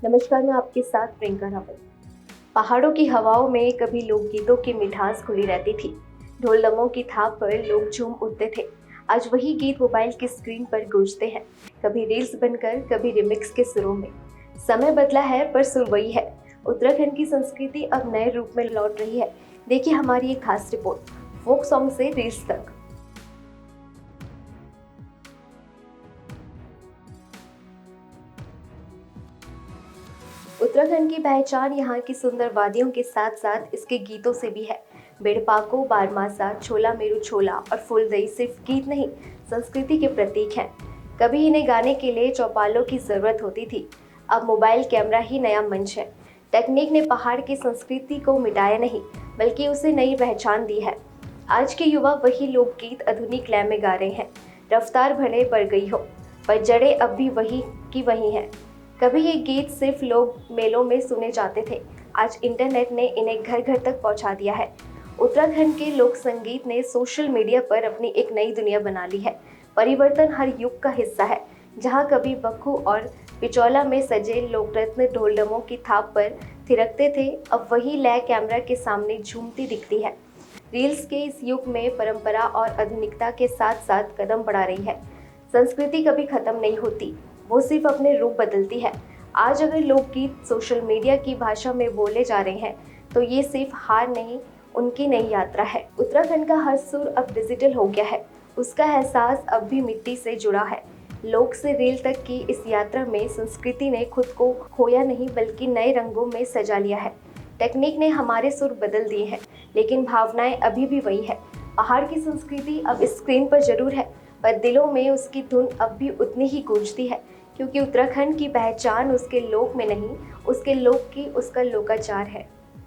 नमस्कार, मैं आपके साथ प्रियंका रावत। पहाड़ों की हवाओं में कभी लोकगीतों की मिठास घुली रहती थी। ढोल दमों की थाप पर लोग झूम उठते थे। आज वही गीत मोबाइल की स्क्रीन पर गूंजते हैं, कभी रील्स बनकर, कभी रिमिक्स के सुरों में। समय बदला है पर सुर वही है। उत्तराखंड की संस्कृति अब नए रूप में लौट रही है। देखिए हमारी एक खास रिपोर्ट, फोक सॉन्ग से रील्स तक। उत्तराखंड की पहचान यहाँ की सुंदर वादियों के साथ साथ इसके गीतों से भी है। बेड़पाको, बारमासा, छोला मेरू छोला और फुलदई सिर्फ गीत नहीं, संस्कृति के प्रतीक हैं। कभी इन्हें गाने के लिए चौपालों की जरूरत होती थी, अब मोबाइल कैमरा ही नया मंच है। टेक्निक ने पहाड़ की संस्कृति को मिटाया नहीं, बल्कि उसे नई पहचान दी है। आज के युवा वही लोकगीत आधुनिक लय में गा रहे हैं। रफ्तार भले बढ़ गई हो, पर जड़ें अब भी वही की वही हैं। कभी ये गीत सिर्फ लोग मेलों में सुने जाते थे, आज इंटरनेट ने इन्हें घर घर तक पहुंचा दिया है। उत्तराखंड के लोक संगीत ने सोशल मीडिया पर अपनी एक नई दुनिया बना ली है। परिवर्तन हर युग का हिस्सा है। जहां कभी बक्खू और पिचौला में सजे लोकरत्न ढोलडमों की थाप पर थिरकते थे, अब वही लय कैमरा के सामने झूमती दिखती है। रील्स के इस युग में परंपरा और आधुनिकता के साथ साथ कदम बढ़ा रही है। संस्कृति कभी खत्म नहीं होती, वो सिर्फ अपने रूप बदलती है। आज अगर लोकगीत सोशल मीडिया की भाषा में बोले जा रहे हैं, तो ये सिर्फ हार नहीं, उनकी नई यात्रा है। उत्तराखंड का हर सुर अब डिजिटल हो गया है, उसका एहसास अब भी मिट्टी से जुड़ा है। लोक से रील तक की इस यात्रा में संस्कृति ने खुद को खोया नहीं, बल्कि नए रंगों में सजा लिया है। टेक्निक ने हमारे सुर बदल दिए हैं, लेकिन भावनाएं अभी भी वही है। पहाड़ की संस्कृति अब स्क्रीन पर जरूर है, पर दिलों में उसकी धुन अब भी उतनी ही गूंजती है, क्योंकि उत्तराखंड की पहचान उसके लोक में नहीं, उसके लोक की उसका लोकाचार है।